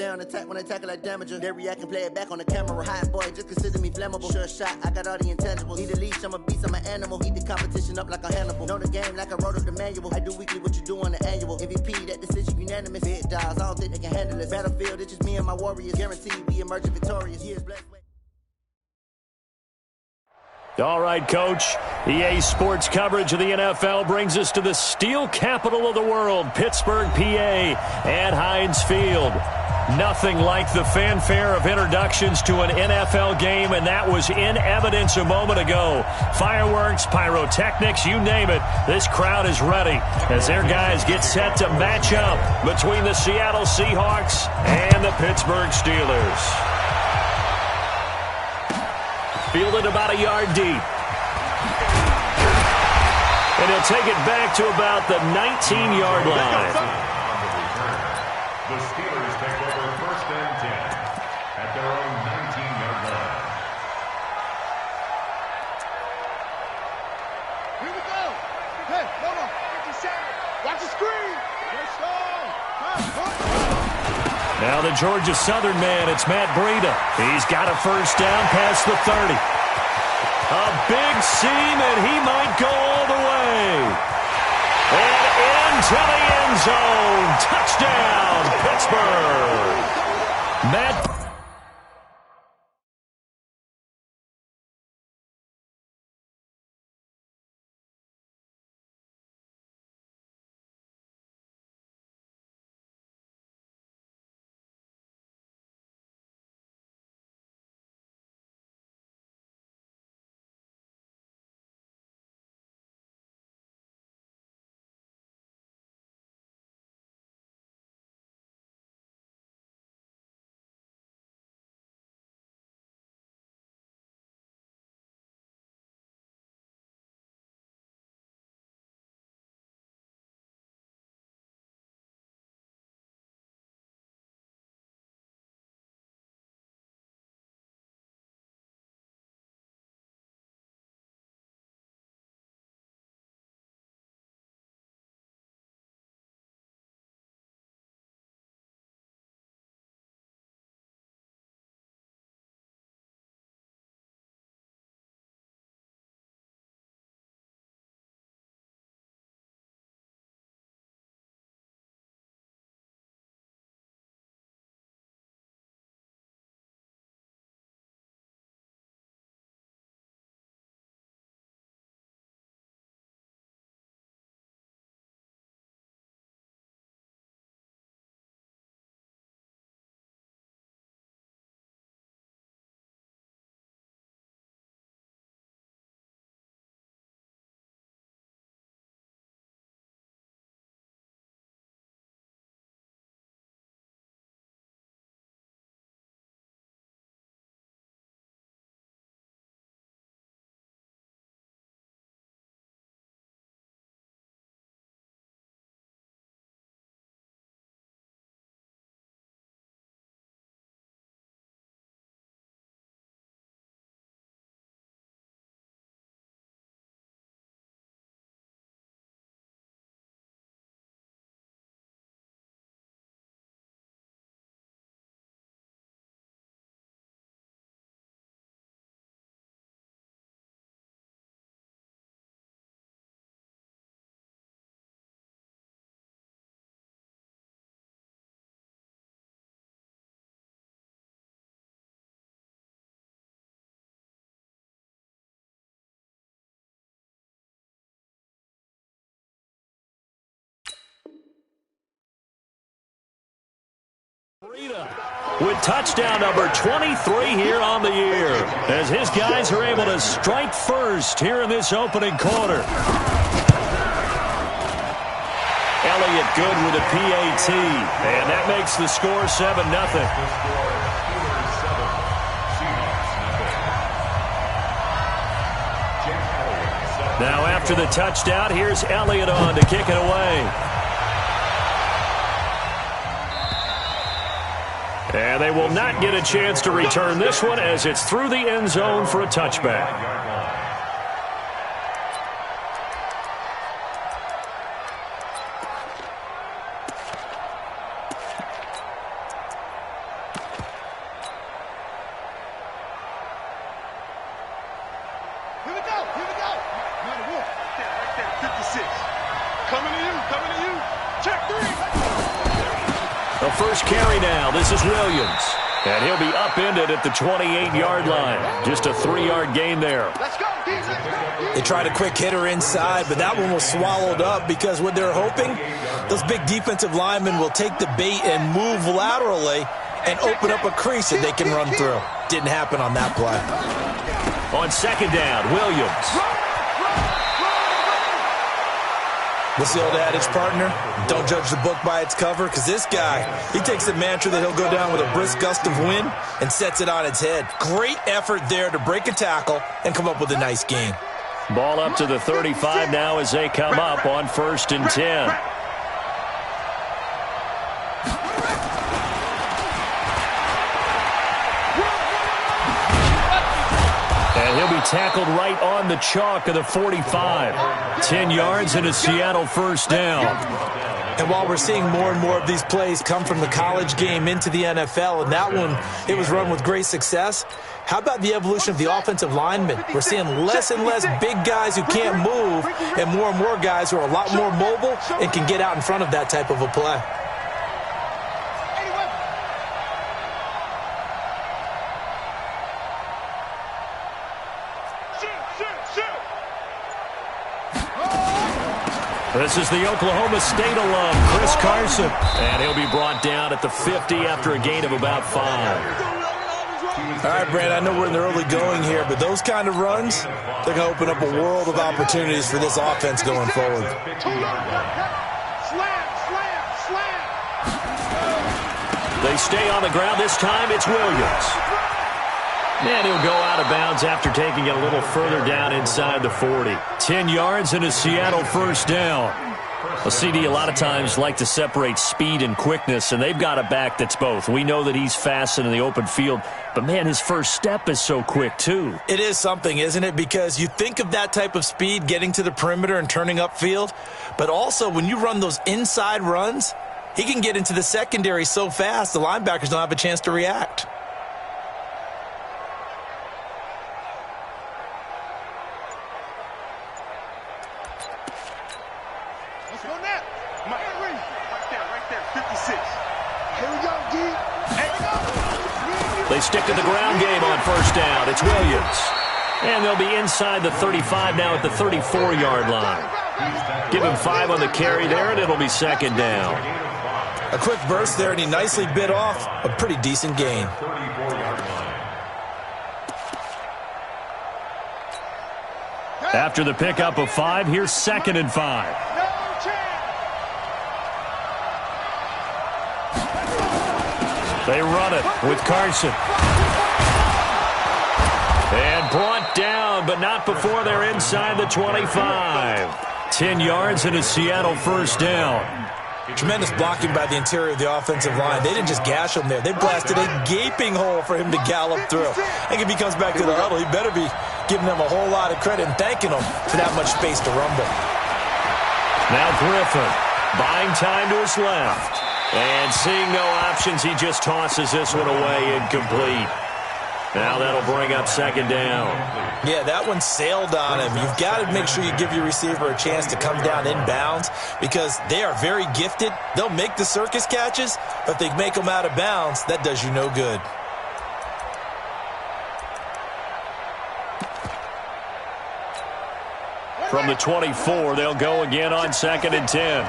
stay on attack when I tackle like damager. They react and play it back on the camera. Hot boy, just consider me flammable. Sure shot, I got all the intangibles. Need a leash, I'm a beast, I'm an animal. Heat the competition up like a Hannibal. Know the game like I wrote up the manual. I do weekly what you do on the annual. MVP, that decision unanimous. Big dogs, I don't think they can handle it. Battlefield, it's just me and my warriors. Guaranteed we emerge victorious. Years blessed. All right, Coach. EA Sports coverage of the NFL brings us to the steel capital of the world, Pittsburgh, PA, at Heinz Field. Nothing like the fanfare of introductions to an NFL game, and that was in evidence a moment ago. Fireworks, pyrotechnics, you name it. This crowd is ready as their guys get set to match up between the Seattle Seahawks and the Pittsburgh Steelers. Fielded about a yard deep. And he'll take it back to about the 19-yard line. The Steelers take over 1st and 10 at their own 19-yard line. Here we go. Hey, hold on. 50 seconds. Watch the screen. Now the Georgia Southern man, it's Matt Breida. He's got a first down past the 30. A big seam, and he might go all the way. And into the end zone. Touchdown, Pittsburgh. Matt. With touchdown number 23 here on the year, as his guys are able to strike first here in this opening quarter. Elliott good with a PAT, and that makes the score 7-0. Now after the touchdown, here's Elliott on to kick it away. And they will not get a chance to return this one as it's through the end zone for a touchback. first carry now. This is Williams. And he'll be upended at the 28-yard line. Just a 3-yard gain there. Let's go, D. Let's go, D. They tried a quick hitter inside, but that one was swallowed up because what they're hoping, those big defensive linemen will take the bait and move laterally and open up a crease that they can run through. Didn't happen on that play. On second down, Williams. What's the old adage, partner? Don't judge the book by its cover, because this guy, he takes the mantra that he'll go down with a brisk gust of wind and sets it on its head. Great effort there to break a tackle and come up with a nice gain. Ball up to the 35 now as they come up on 1st and 10. And he'll be tackled right on the chalk of the 45. 10 yards and a Seattle first down. And while we're seeing more and more of these plays come from the college game into the NFL, and that one, it was run with great success, how about the evolution of the offensive linemen? We're seeing less and less big guys who can't move and more guys who are a lot more mobile and can get out in front of that type of a play. This is the Oklahoma State alum, Chris Carson. And he'll be brought down at the 50 after a gain of about 5. All right, Brand, I know we're in the early going here, but those kind of runs, they're going to open up a world of opportunities for this offense going forward. They stay on the ground. This time it's Williams. And he'll go out of bounds after taking it a little further down inside the 40. 10 yards and a Seattle first down. A CD a lot of times like to separate speed and quickness, and they've got a back that's both. We know that he's fast in the open field, but, man, his first step is so quick, too. It is something, isn't it? Because you think of that type of speed getting to the perimeter and turning upfield, but also when you run those inside runs, he can get into the secondary so fast the linebackers don't have a chance to react. They stick to the ground game on first down. It's Williams. And they'll be inside the 35 now at the 34-yard line. Give him 5 on the carry there, and it'll be second down. A quick burst there, and he nicely bit off a pretty decent gain. After the pickup of 5, here's 2nd and 5. They run it with Carson. And brought down, but not before they're inside the 25. 10 yards and a Seattle first down. Tremendous blocking by the interior of the offensive line. They didn't just gash him there. They blasted a gaping hole for him to gallop through. I think if he comes back to the huddle, he better be giving them a whole lot of credit and thanking them for that much space to rumble. Now Griffin buying time to his left. And seeing no options, he just tosses this one away incomplete. Now that'll bring up second down. Yeah, that one sailed on him. You've got to make sure you give your receiver a chance to come down inbounds because they are very gifted. They'll make the circus catches, but if they make them out of bounds, that does you no good. From the 24, they'll go again on 2nd and 10.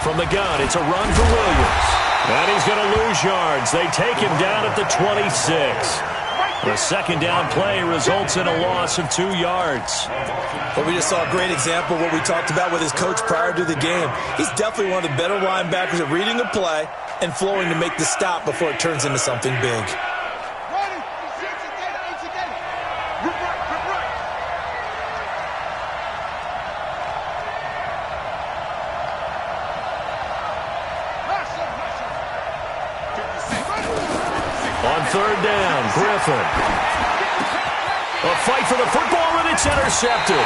From the gun, it's a run for Williams. And he's going to lose yards. They take him down at the 26. The second down play results in a loss of 2 yards. Well, we just saw a great example of what we talked about with his coach prior to the game. He's definitely one of the better linebackers at reading a play and flowing to make the stop before it turns into something big. On third down, Griffin. A fight for the football, and it's intercepted.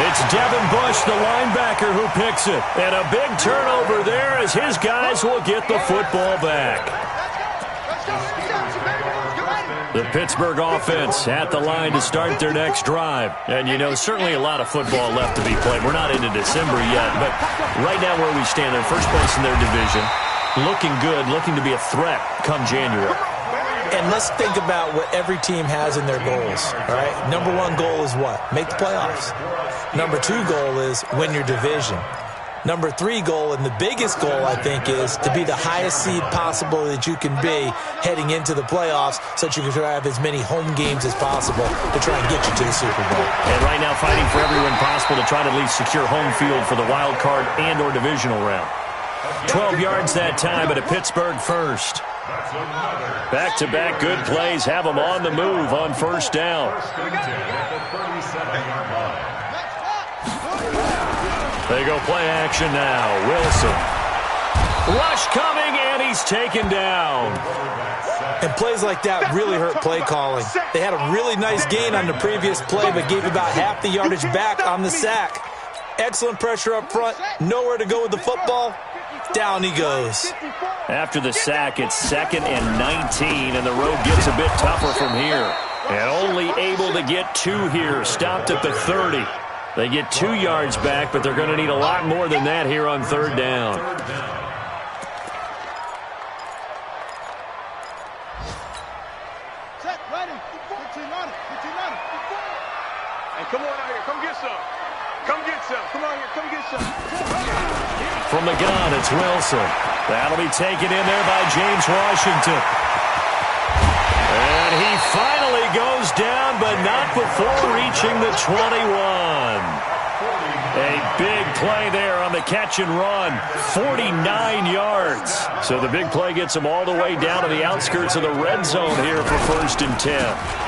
It's Devin Bush, the linebacker, who picks it. And a big turnover there as his guys will get the football back. The Pittsburgh offense at the line to start their next drive. And, you know, certainly a lot of football left to be played. We're not into December yet, but right now where we stand, they're first place in their division. Looking good, looking to be a threat come January. And let's think about what every team has in their goals, all right? Number one goal is what? Make the playoffs. Number two goal is win your division. Number three goal, and the biggest goal, I think, is to be the highest seed possible that you can be heading into the playoffs so that you can have as many home games as possible to try and get you to the Super Bowl. And right now fighting for every win possible to try to at least secure home field for the wild card and or divisional round. 12 yards that time, but a Pittsburgh first. Back-to-back good plays have them on the move on first down. They go play action now. Wilson. Rush coming, and he's taken down. And plays like that really hurt play calling. They had a really nice gain on the previous play, but gave about half the yardage back on the sack. Excellent pressure up front. Nowhere to go with the football. Down he goes. After the sack, it's 2nd and 19, and the road gets a bit tougher from here. And only able to get 2 here. Stopped at the 30. They get 2 yards back, but they're going to need a lot more than that here on third down. Set, ready. 15 on it. 15 on it. Hey, come on out here. Come get some. Come get some. Come on here. Come get some. From the gun, it's Wilson. That'll be taken in there by James Washington. And he finally goes down, but not before reaching the 21. A big play there on the catch and run. 49 yards. So the big play gets them all the way down to the outskirts of the red zone here for 1st and 10.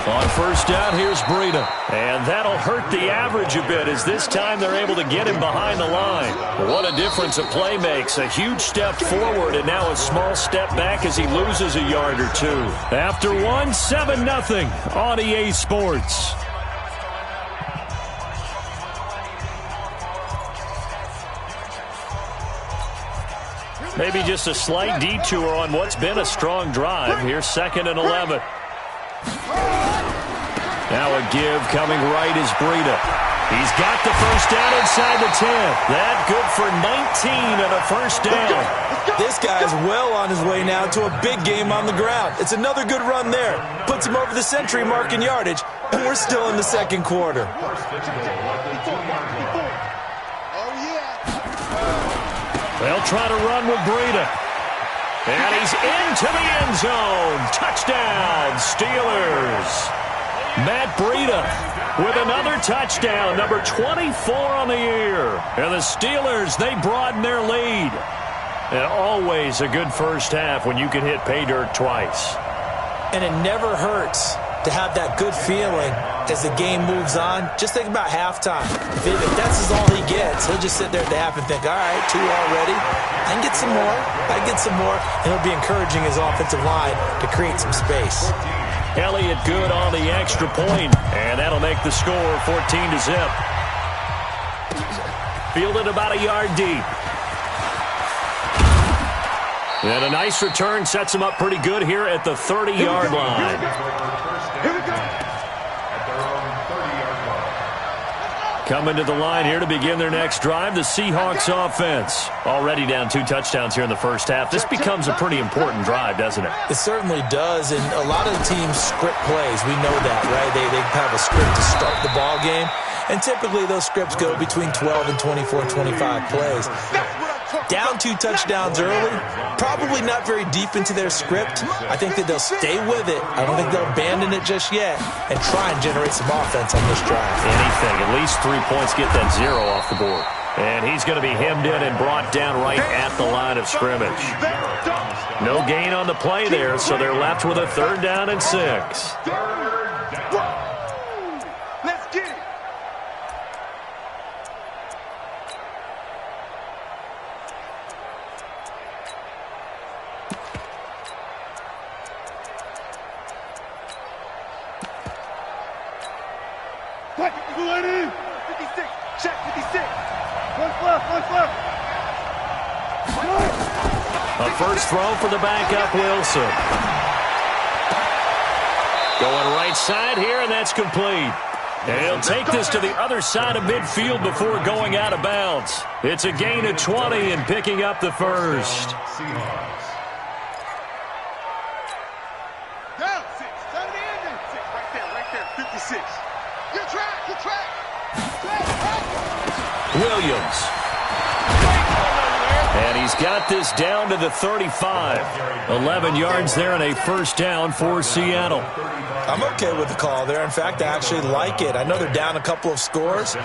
On first down, here's Breida. And that'll hurt the average a bit as this time they're able to get him behind the line. What a difference a play makes. A huge step forward and now a small step back as he loses a yard or 2. After one, 7-0 on EA Sports. Maybe just a slight detour on what's been a strong drive. Here's 2nd and 11. Now a give coming right is Breida. He's got the first down inside the 10. That good for 19 and a first down. This guy's well on his way now to a big game on the ground. It's another good run there. Puts him over the century mark in yardage, and we're still in the second quarter. They'll try to run with Breida. And he's into the end zone. Touchdown, Steelers. Matt Breida with another touchdown, number 24 on the year. And the Steelers, they broaden their lead. And always a good first half when you can hit pay dirt twice. And it never hurts to have that good feeling as the game moves on. Just think about halftime. If that's all he gets, he'll just sit there at the half and think, all right, 2 already. I can get some more. I can get some more. And he'll be encouraging his offensive line to create some space. Elliott good on the extra point, and that'll make the score 14-0. Fielded about a yard deep. And a nice return sets him up pretty good here at the 30-yard line. Here we go. Coming to the line here to begin their next drive, the Seahawks offense. Already down 2 touchdowns here in the first half. This becomes a pretty important drive, doesn't it? It certainly does, and a lot of teams script plays. We know that, right? They have a script to start the ball game, and typically those scripts go between 12 and 24, 25 plays. Down 2 touchdowns early, probably not very deep into their script. I think that they'll stay with it. I don't think they'll abandon it just yet and try and generate some offense on this drive. Anything, at least 3 points, get that 0 off the board. And he's going to be hemmed in and brought down right at the line of scrimmage. No gain on the play there, so they're left with a 3rd down and 6. Let's get it. Back it, go right in. 56, check 56. One left. A first throw for the backup, Wilson. Going right side here, and that's complete. And he'll take this to the other side of midfield before going out of bounds. It's a gain of 20 and picking up the first. Down 6. Turn the ending. 6 right there. 56. Good track. Williams. And he's got this down to the 35. 11 yards there and a first down for Seattle. I'm okay with the call there. In fact, I actually like it. I know they're down a couple of scores,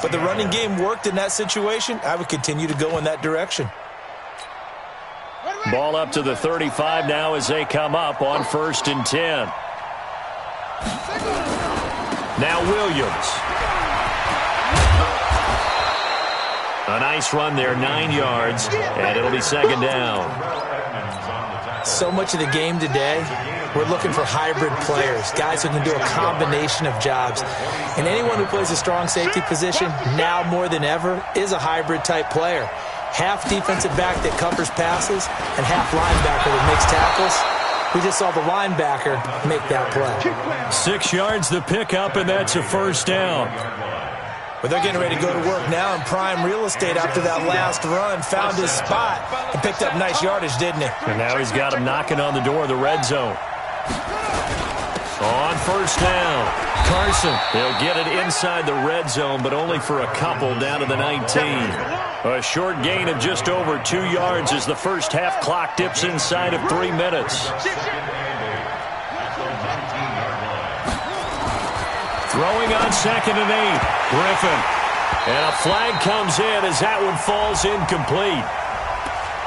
but the running game worked in that situation. I would continue to go in that direction. Ball up to the 35 now as they come up on 1st and 10. Now Williams. A nice run there, 9 yards, and it'll be 2nd down. So much of the game today, we're looking for hybrid players, guys who can do a combination of jobs. And anyone who plays a strong safety position, now more than ever, is a hybrid-type player. Half defensive back that covers passes and half linebacker that makes tackles. We just saw the linebacker make that play. 6 yards the pickup, and that's a first down. But they're getting ready to go to work now in prime real estate after that last run. Found his spot and picked up nice yardage, didn't he? And now he's got him knocking on the door of the red zone. On 1st down, Carson. He'll get it inside the red zone, but only for a couple down to the 19. A short gain of just over 2 yards as the first half clock dips inside of 3 minutes. Throwing on 2nd and 8. Griffin. And a flag comes in as that one falls incomplete.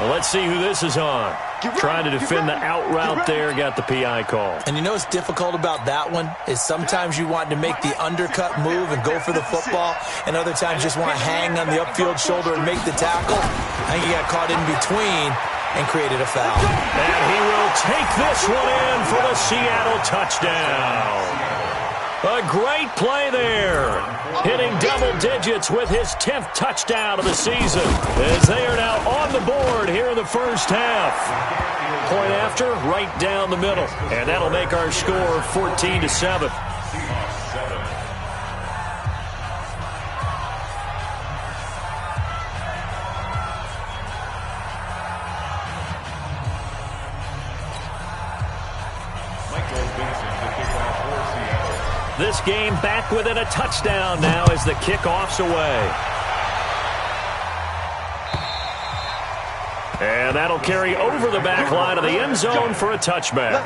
Well, let's see who this is on. Trying to defend the out route there, got the PI call. And you know what's difficult about that one is sometimes you want to make the undercut move and go for the football, and other times just want to hang on the upfield shoulder and make the tackle. I think he got caught in between and created a foul. And he will take this one in for the Seattle touchdown. A great play there. Hitting double digits with his 10th touchdown of the season as they are now on the board here in the first half. Point after, right down the middle. And that'll make our score 14-7. This game back within a touchdown now as the kickoff's away. And that'll carry over the back line of the end zone for a touchback.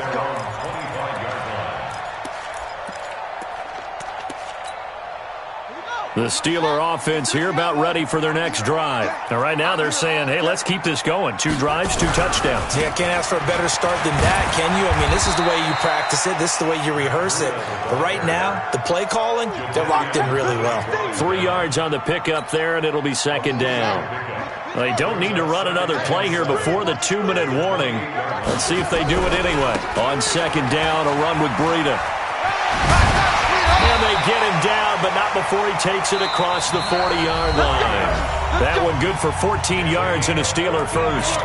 The Steeler offense here about ready for their next drive. And right now they're saying, hey, let's keep this going. 2 drives, 2 touchdowns. Yeah, can't ask for a better start than that, can you? I mean, this is the way you practice it. This is the way you rehearse it. But right now, the play calling, they're locked in really well. 3 yards on the pickup there, and it'll be 2nd down. They don't need to run another play here before the 2-minute warning. Let's see if they do it anyway. On 2nd down, a run with Breida. And they get him down, but not before he takes it across the 40-yard line. That one good for 14 yards and a Steeler first.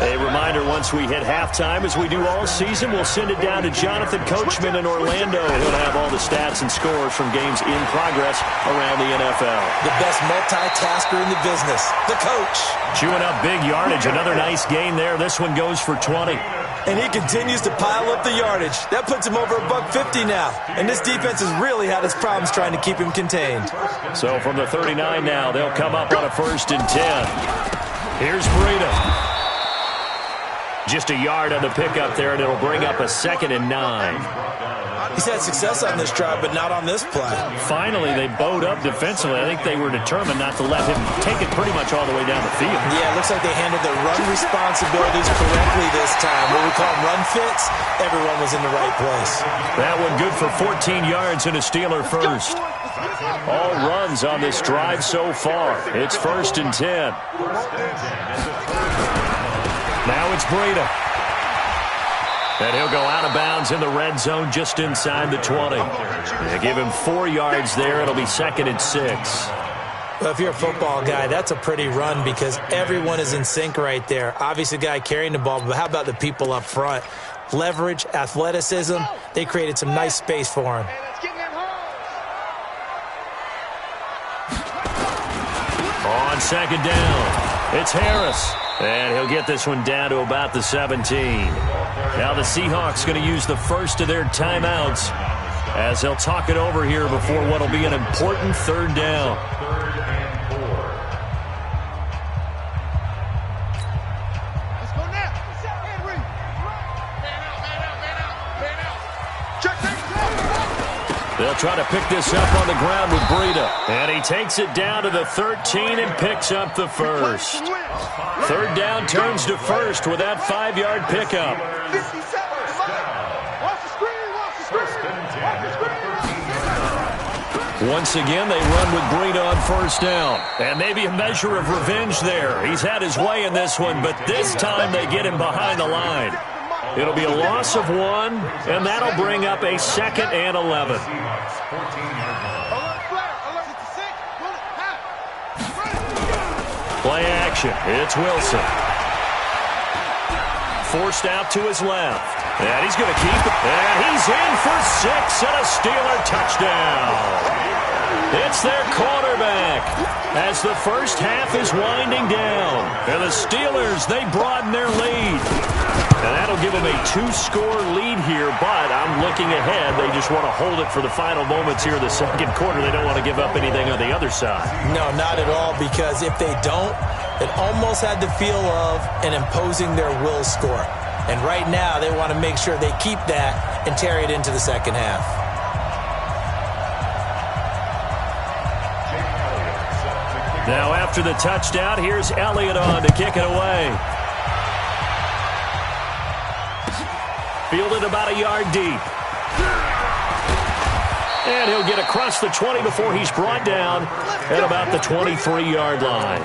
A reminder, once we hit halftime, as we do all season, we'll send it down to Jonathan Coachman in Orlando. He'll have all the stats and scores from games in progress around the NFL. The best multitasker in the business, the coach. Chewing up big yardage. Another nice gain there. This one goes for 20. And he continues to pile up the yardage. That puts him over $150 now. And this defense has really had its problems trying to keep him contained. So from the 39 now, they'll come up on a 1st and 10. Here's Breida. Just a yard on the pickup there, and it'll bring up a 2nd and 9. He's had success on this drive, but not on this play. Finally, they bowed up defensively. I think they were determined not to let him take it pretty much all the way down the field. Yeah, it looks like they handled their run responsibilities correctly this time. What we call them run fits, everyone was in the right place. That one good for 14 yards and a Steeler first. All runs on this drive so far. It's 1st and 10. Now it's Breida. And he'll go out of bounds in the red zone just inside the 20. They give him 4 yards there. It'll be 2nd and 6. Well, if you're a football guy, that's a pretty run because everyone is in sync right there. Obviously, the guy carrying the ball, but how about the people up front? Leverage, athleticism, they created some nice space for him. On second down, it's Harris. And he'll get this one down to about the 17. Now the Seahawks going to use the first of their timeouts as they'll talk it over here before what will be an important third down. They'll try to pick this up on the ground with Breida. And he takes it down to the 13 and picks up the first. Third down turns to first with that 5-yard pickup. Once again, they run with Breida on first down. And maybe a measure of revenge there. He's had his way in this one, but this time they get him behind the line. It'll be a loss of 1, and that'll bring up a 2nd and 11. Play action. It's Wilson. Forced out to his left. And he's going to keep it. And he's in for 6 and a Steeler touchdown. It's their quarterback as the first half is winding down. And the Steelers, they broaden their lead. And that'll give them a 2-score lead here, but I'm looking ahead. They just want to hold it for the final moments here in the second quarter. They don't want to give up anything on the other side. No, not at all, because if they don't, it almost had the feel of an imposing their will score. And right now, they want to make sure they keep that and carry it into the second half. Now after the touchdown, here's Elliott on to kick it away. Fielded about a yard deep. And he'll get across the 20 before he's brought down at about the 23-yard line.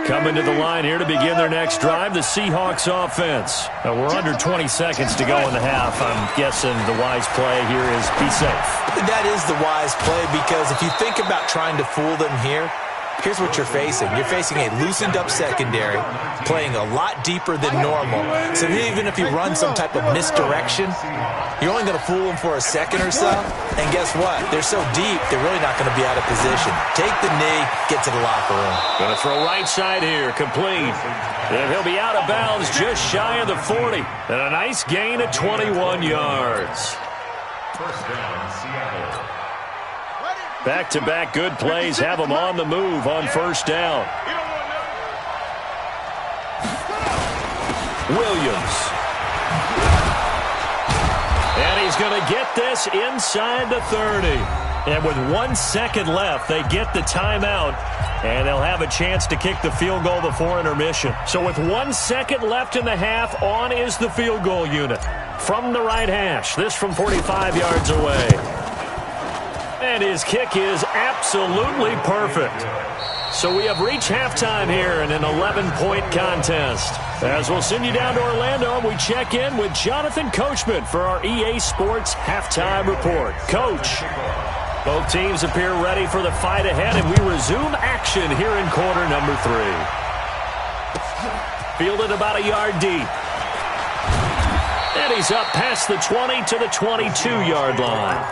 Coming to the line here to begin their next drive, the Seahawks offense. We're under 20 seconds to go in the half. I'm guessing the wise play here is be safe. That is the wise play because if you think about trying to fool them here, here's what you're facing. You're facing a loosened-up secondary, playing a lot deeper than normal. So even if you run some type of misdirection, you're only going to fool them for a second or so. And guess what? They're so deep, they're really not going to be out of position. Take the knee, get to the locker room. Going to throw right side here, complete. And he'll be out of bounds just shy of the 40. And a nice gain of 21 yards. First down, Seattle. Back-to-back good plays have him on the move on first down. Williams. And he's going to get this inside the 30. And with 1 second left, they get the timeout. And they'll have a chance to kick the field goal before intermission. So with 1 second left in the half, on is the field goal unit. From the right hash, this from 45 yards away. And his kick is absolutely perfect. So we have reached halftime here in an 11-point contest. As we'll send you down to Orlando, we check in with Jonathan Coachman for our EA Sports Halftime Report. Coach, both teams appear ready for the fight ahead, and we resume action here in quarter number 3. Fielded about a yard deep. And he's up past the 20 to the 22-yard line.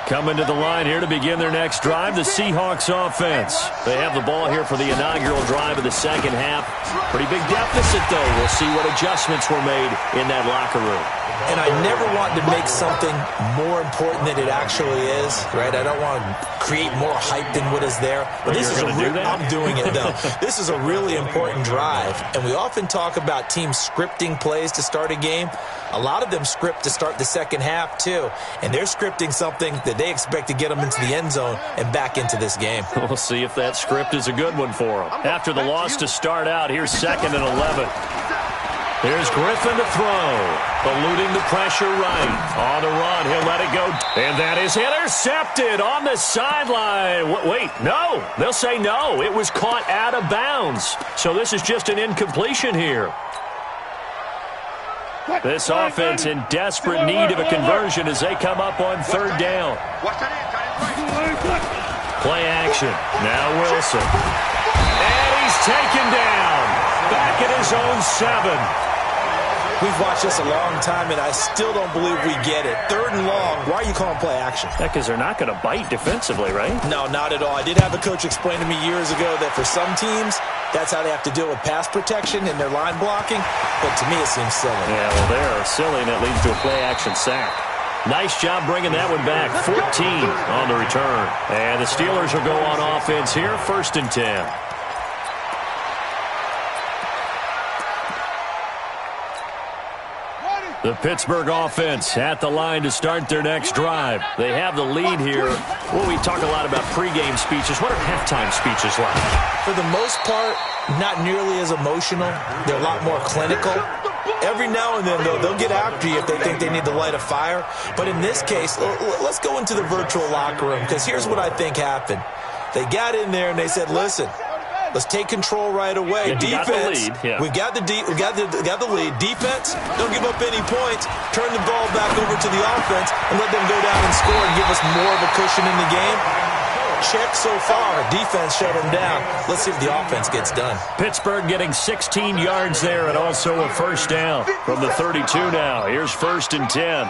Coming to the line here to begin their next drive, the Seahawks offense. They have the ball here for the inaugural drive of the second half. Pretty big deficit, though. We'll see what adjustments were made in that locker room. And I never want to make something more important than it actually is, right? I don't want to create more hype than what is there. But this is I'm doing it, though. This is a really important drive. And we often talk about teams scripting plays to start a game. A lot of them script to start the second half, too. And they're scripting something that they expect to get them into the end zone and back into this game. We'll see if that script is a good one for them. After the loss to start out, here's 2nd and 11. Here's Griffin to throw. Eluding the pressure right. On the run, he'll let it go. And that is intercepted on the sideline. Wait, no. They'll say no. It was caught out of bounds. So this is just an incompletion here. This offense in desperate need of a conversion as they come up on third down. Play action. Now Wilson. And he's taken down. Back at his own 7. We've watched this a long time, and I still don't believe we get it. Third and long. Why are you calling play action? Because they're not going to bite defensively, right? No, not at all. I did have a coach explain to me years ago that for some teams, that's how they have to deal with pass protection and their line blocking. But to me, it seems silly. Yeah, well, they're silly, and it leads to a play-action sack. Nice job bringing that one back. 14 on the return. And the Steelers will go on offense here, 1st and 10. The Pittsburgh offense at the line to start their next drive. They have the lead here. Well, we talk a lot about pregame speeches. What are halftime speeches like? For the most part, not nearly as emotional. They're a lot more clinical. Every now and then, though, they'll get after you if they think they need to light a fire. But in this case, let's go into the virtual locker room, because here's what I think happened. They got in there and they said, listen, let's take control right away. Defense, we got the lead. Defense, don't give up any points. Turn the ball back over to the offense and let them go down and score and give us more of a cushion in the game. Check so far. Defense shut them down. Let's see if the offense gets done. Pittsburgh getting 16 yards there and also a first down from the 32 now. Here's 1st and 10.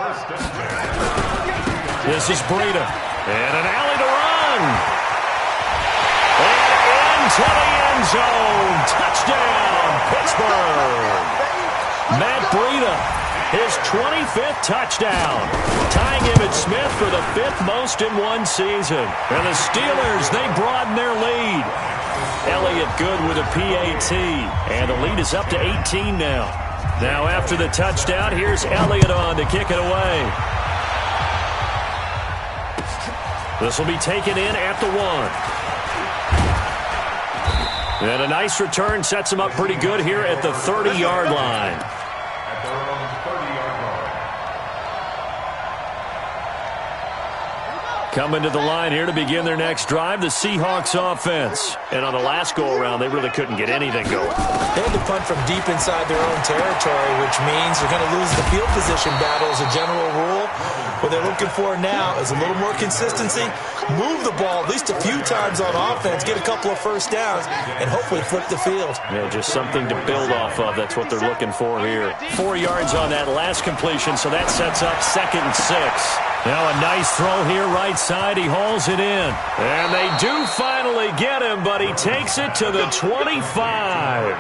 This is Breida. And an alley to run. And into the end zone. Touchdown, Pittsburgh. Matt Breida, his 25th touchdown, tying Emmitt Smith for the 5th most in one season. And the Steelers, they broaden their lead. Elliott good with a PAT, and the lead is up to 18 now. Now after the touchdown, here's Elliott on to kick it away. This will be taken in at the 1. And a nice return sets him up pretty good here at the 30-yard line. Coming to the line here to begin their next drive, the Seahawks offense. And on the last go-around, they really couldn't get anything going. They had to punt from deep inside their own territory, which means they're going to lose the field position battle as a general rule. What they're looking for now is a little more consistency, move the ball at least a few times on offense, get a couple of first downs, and hopefully flip the field. Yeah, just something to build off of. That's what they're looking for here. 4 yards on that last completion, so that sets up 2nd and 6. Now a nice throw here right side. He hauls it in. And they do finally get him, but he takes it to the 25.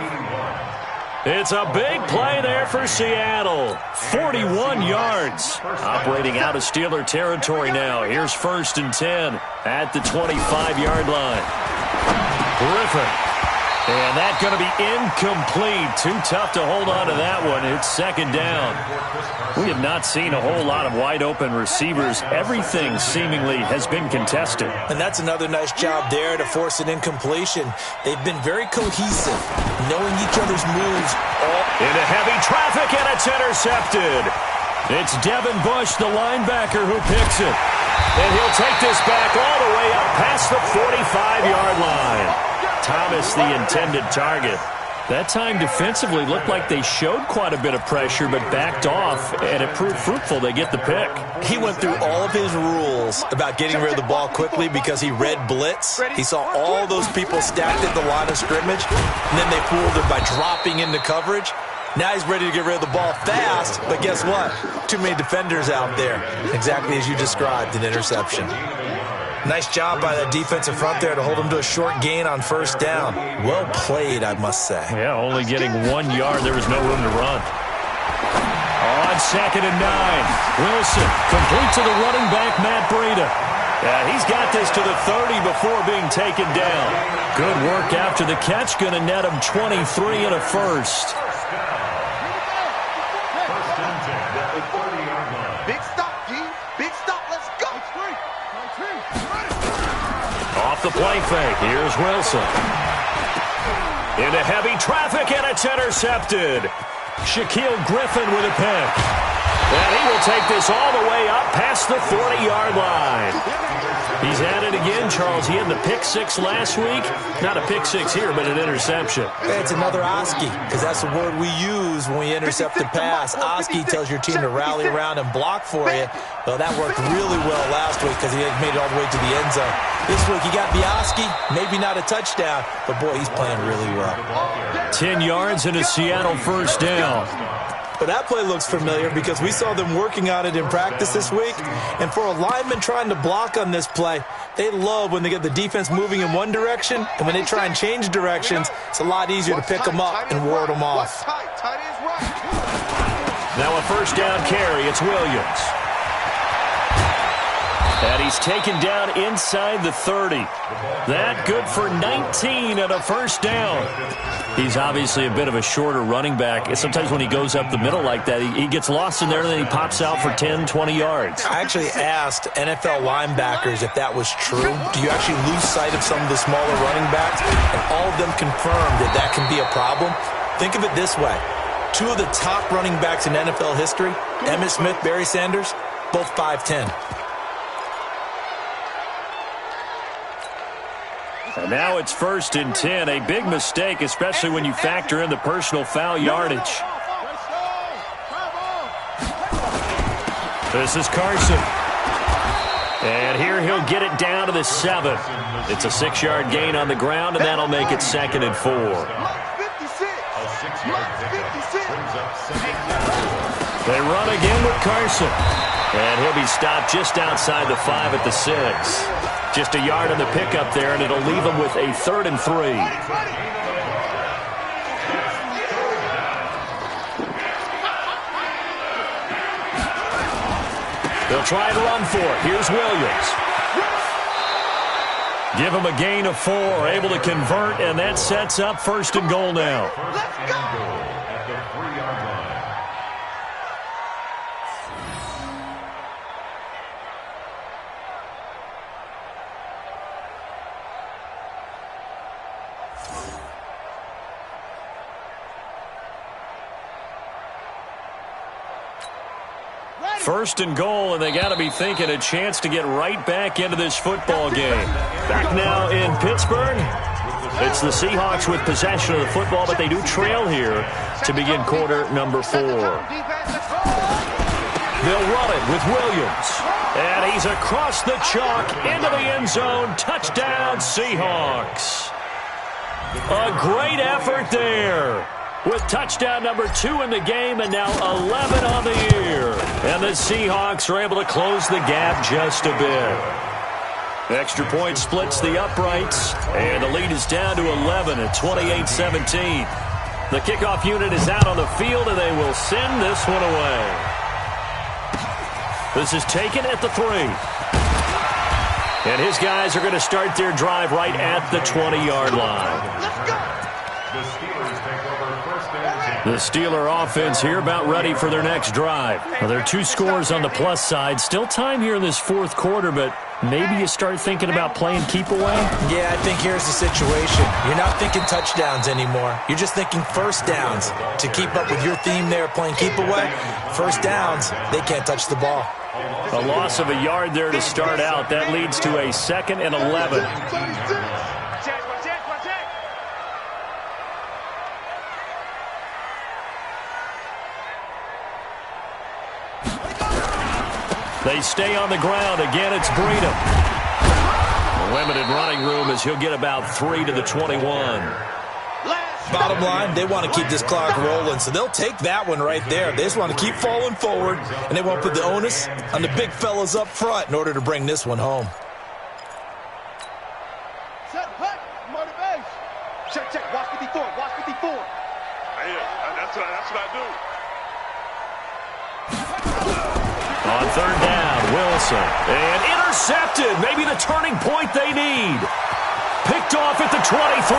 It's a big play there for Seattle. 41 yards. Operating out of Steeler territory now. Here's 1st and 10 at the 25-yard line. Griffin. And that's going to be incomplete. Too tough to hold on to that one. It's 2nd down. We have not seen a whole lot of wide-open receivers. Everything seemingly has been contested. And that's another nice job there to force an incompletion. They've been very cohesive, knowing each other's moves. Into heavy traffic, and it's intercepted. It's Devin Bush, the linebacker, who picks it. And he'll take this back all the way up past the 45-yard line. Thomas, the intended target. That time defensively looked like they showed quite a bit of pressure but backed off, and it proved fruitful. They get the pick. He went through all of his rules about getting rid of the ball quickly because he read blitz. He saw all those people stacked at the line of scrimmage, and then they fooled him by dropping into coverage. Now he's ready to get rid of the ball fast, but guess what? Too many defenders out there. Exactly as you described, an interception. Nice job by that defensive front there to hold him to a short gain on 1st down. Well played, I must say. Yeah, only getting 1 yard. There was no room to run. On 2nd and 9, Wilson complete to the running back, Matt Breida. He's got this to the 30 before being taken down. Good work after the catch. Going to net him 23 and a first. Big stop, G. Big stop. Let's go. Off the play fake. Here's Wilson. Into heavy traffic, and it's intercepted. Shaquille Griffin with a pick. And he will take this all the way up past the 40-yard line. He's at it again, Charles. He had the pick six last week. Not a pick six here, but an interception. It's another Oski, because that's the word we use when we intercept the pass. Oski tells your team to rally around and block for you. Well, that worked really well last week because he had made it all the way to the end zone. This week he got the Oski, maybe not a touchdown, but boy, he's playing really well. 10 yards and a Seattle first down. But that play looks familiar because we saw them working on it in practice this week. And for a lineman trying to block on this play, they love when they get the defense moving in one direction. And when they try and change directions, it's a lot easier to pick them up and ward them off. Now a first down carry. It's Williams. And he's taken down inside the 30. That good for 19 and a first down. He's obviously a bit of a shorter running back. Sometimes when he goes up the middle like that, he gets lost in there and then he pops out for 10, 20 yards. I actually asked NFL linebackers if that was true. Do you actually lose sight of some of the smaller running backs? And all of them confirmed that that can be a problem. Think of it this way. Two of the top running backs in NFL history, Emmitt Smith, Barry Sanders, both 5'10". And now it's 1st and 10. A big mistake, especially when you factor in the personal foul yardage. This is Carson. And here he'll get it down to the 7. It's a 6-yard gain on the ground, and that'll make it 2nd and 4. They run again with Carson. And he'll be stopped just outside the 5 at the 6. Just a yard on the pickup there, and it'll leave him with a 3rd and 3. They'll try and run for it. Here's Williams. Give him a gain of 4, able to convert, and that sets up 1st and goal now. Let's go! At the 3-yard line. First and goal, and they got to be thinking a chance to get right back into this football game. Back now in Pittsburgh. It's the Seahawks with possession of the football, but they do trail here to begin quarter number 4. They'll run it with Williams. And he's across the chalk into the end zone. Touchdown, Seahawks. A great effort there. With touchdown number 2 in the game and now 11 on the year. And the Seahawks are able to close the gap just a bit. Extra point splits the uprights, and the lead is down to 11 at 28-17. The kickoff unit is out on the field, and they will send this one away. This is taken at the 3. And his guys are going to start their drive right at the 20-yard line. The Steeler offense here about ready for their next drive. Well, there are 2 scores on the plus side. Still time here in this 4th quarter, but maybe you start thinking about playing keep away? Yeah, I think here's the situation. You're not thinking touchdowns anymore. You're just thinking first downs. To keep up with your theme there, playing keep away, first downs, they can't touch the ball. A loss of a yard there to start out. That leads to a 2nd and 11. They stay on the ground. Again, it's Breedham. Limited running room as he'll get about 3 to the 21. Bottom line, they want to keep this clock rolling, so they'll take that one right there. They just want to keep falling forward, and they won't put the onus on the big fellas up front in order to bring this one home. Set, hut, motivation. Check, check, watch 54, watch 54. Yeah, that's what I do. On 3rd down, Wilson. And intercepted. Maybe the turning point they need. Picked off at the 23.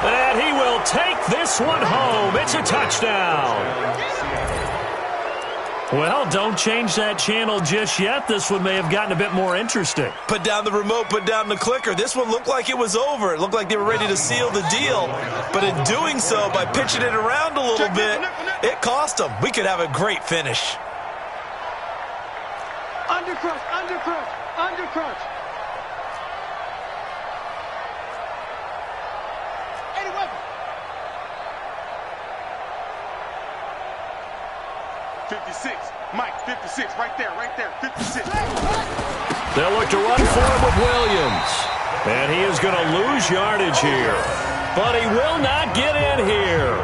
And he will take this one home. It's a touchdown. Well, don't change that channel just yet. This one may have gotten a bit more interesting. Put down the remote, put down the clicker. This one looked like it was over. It looked like they were ready to seal the deal. But in doing so, by pitching it around a little bit, it cost them. We could have a great finish. Under crunch, under crunch, under crunch. 81. 56. Mike, 56. Right there, 56. They'll look to run for it with Williams. And he is going to lose yardage here. But he will not get in here.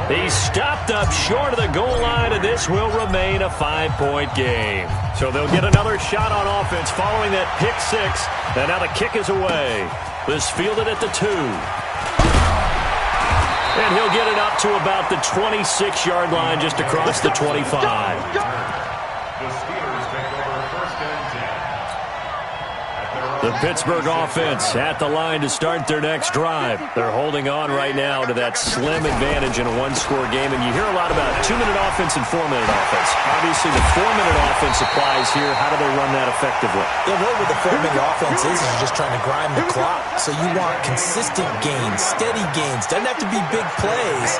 He's stopped up short of the goal line, and this will remain a 5-point game. So they'll get another shot on offense following that pick six. And now the kick is away. This fielded at the 2. And he'll get it up to about the 26-yard line just across the 25. The Steelers take over first and 10. The Pittsburgh offense at the line to start their next drive. They're holding on right now to that slim advantage in a one-score game. And you hear a lot about 2-minute offense and 4-minute offense. Obviously, the 4-minute offense applies here. How do they run that effectively? Yeah, really what the 4-minute offense is you're just trying to grind the clock. So you want consistent gains, steady gains. Doesn't have to be big plays,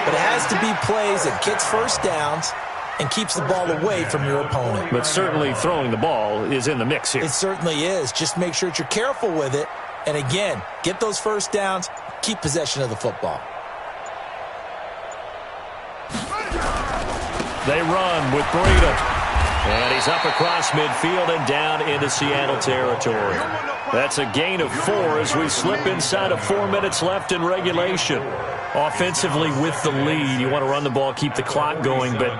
but it has to be plays that gets first downs and keeps the ball away from your opponent. But certainly throwing the ball is in the mix here. It certainly is. Just make sure that you're careful with it. And again, get those first downs, keep possession of the football. They run with Breida. And he's up across midfield and down into Seattle territory. That's a gain of 4 as we slip inside of 4 minutes left in regulation. Offensively with the lead, you want to run the ball, keep the clock going, but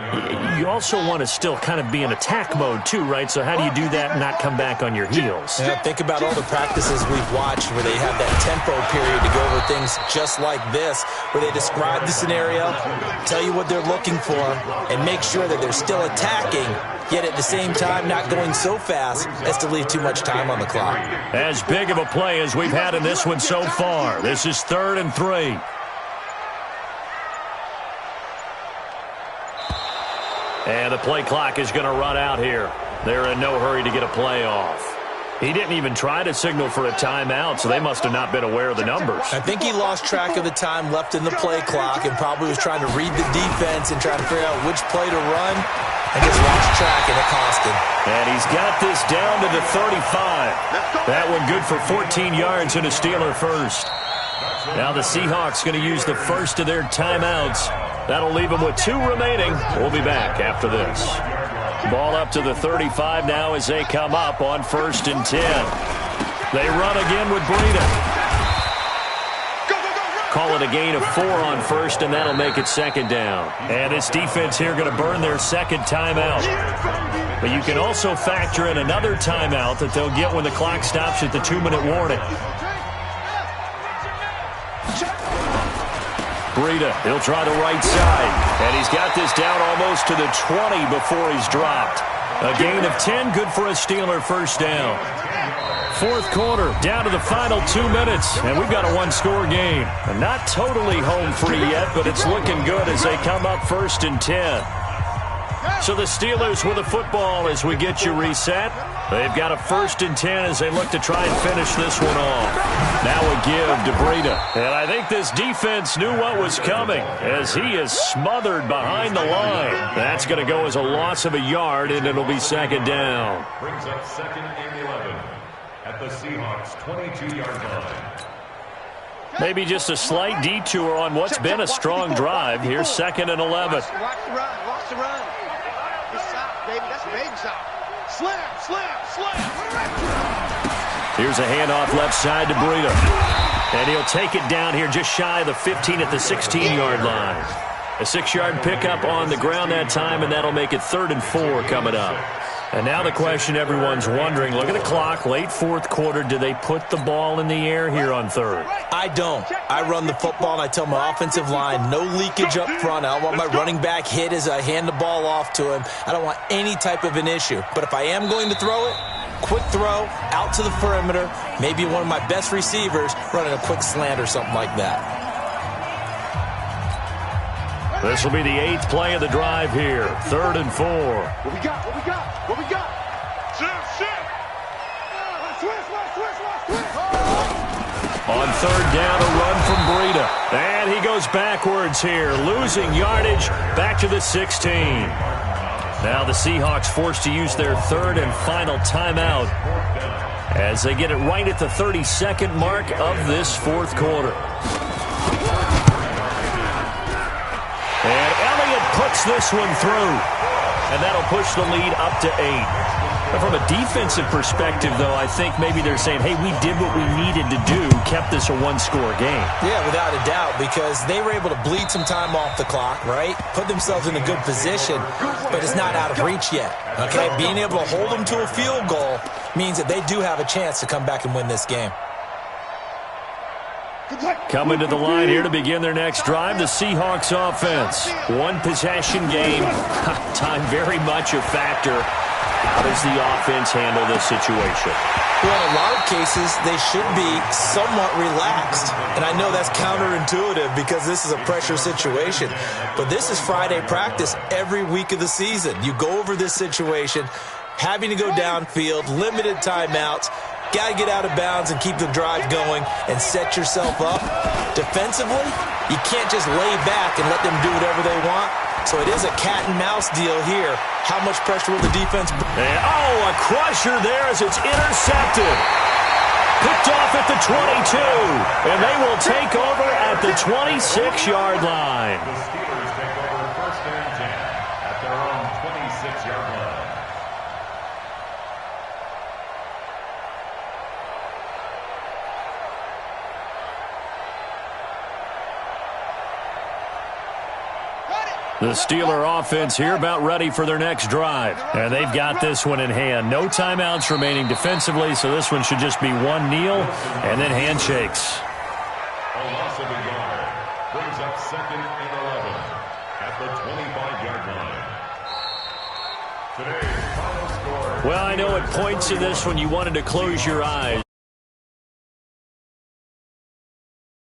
you also want to still kind of be in attack mode too, right? So how do you do that and not come back on your heels? Yeah, think about all the practices we've watched where they have that tempo period to go over things just like this, where they describe the scenario, tell you what they're looking for, and make sure that they're still attacking, yet at the same time not going so fast as to leave too much time on the clock. As big of a play as we've had in this one so far. This is 3rd and 3. And the play clock is going to run out here. They're in no hurry to get a play off. He didn't even try to signal for a timeout, so they must have not been aware of the numbers. I think he lost track of the time left in the play clock and probably was trying to read the defense and trying to figure out which play to run and just lost track, and it cost him. And he's got this down to the 35. That one good for 14 yards and a Steeler first. Now the Seahawks going to use the first of their timeouts. That'll leave them with 2 remaining. We'll be back after this. Ball up to the 35 now as they come up on 1st and 10. They run again with Breida. Call it a gain of 4 on 1st, and that'll make it 2nd down. And this defense here going to burn their 2nd timeout. But you can also factor in another timeout that they'll get when the clock stops at the 2-minute warning. Breida, he'll try the right side. And he's got this down almost to the 20 before he's dropped. A gain of 10, good for a Steeler first down. 4th quarter, down to the final 2 minutes, and we've got a 1-score game. Not totally home free yet, but it's looking good as they come up 1st and 10. So the Steelers with the football as we get you reset. They've got a 1st and 10 as they look to try and finish this one off. Now a give to Breida. And I think this defense knew what was coming as he is smothered behind the line. That's going to go as a loss of a yard, and it'll be 2nd down. Brings up 2nd and 11 at the Seahawks 22-yard line. Maybe just a slight detour on what's been a strong drive. Here's 2nd and 11. Watch the run. Watch the run. Good shot, baby. That's a baby shot. Slam, slam, slam. Here's a handoff left side to Breida. And he'll take it down here just shy of the 15 at the 16-yard line. A 6-yard pickup on the ground that time, and that'll make it 3rd and 4 coming up. And now the question everyone's wondering, look at the clock, late 4th quarter, do they put the ball in the air here on 3rd? I don't. I run the football, and I tell my offensive line, no leakage up front. I don't want my running back hit as I hand the ball off to him. I don't want any type of an issue. But if I am going to throw it, quick throw, out to the perimeter, maybe one of my best receivers running a quick slant or something like that. This will be the 8th play of the drive here. 3rd and 4. What we got? What we got? What we got? Shift. Switch. On 3rd down, a run from Breida. And he goes backwards here, losing yardage back to the 16. Now the Seahawks forced to use their third and final timeout as they get it right at the 32nd mark of this fourth quarter. And Elliott puts this one through, and that'll push the lead up to 8. From a defensive perspective, though, I think maybe they're saying, hey, we did what we needed to do, kept this a one-score game. Yeah, without a doubt, because they were able to bleed some time off the clock, right? Put themselves in a good position, but it's not out of reach yet, okay? Being able to hold them to a field goal means that they do have a chance to come back and win this game. Coming to the line here to begin their next drive, the Seahawks offense. One possession game, time very much a factor. How does the offense handle this situation? Well, in a lot of cases, they should be somewhat relaxed. And I know that's counterintuitive because this is a pressure situation. But this is Friday practice every week of the season. You go over this situation, having to go downfield, limited timeouts, got to get out of bounds and keep the drive going and set yourself up. Defensively, you can't just lay back and let them do whatever they want. So it is a cat-and-mouse deal here. How much pressure will the defense bring? And, a crusher there as it's intercepted. Picked off at the 22. And they will take over at the 26-yard line. The Steelers take over first and 10 at their own 26-yard line. The Steeler offense here about ready for their next drive. And they've got this one in hand. No timeouts remaining defensively, so this one should just be one kneel and then handshakes. A loss of a yard brings up second and 11 at the 25-yard line. Today's final score. Well, I know at points in this one you wanted to close your eyes.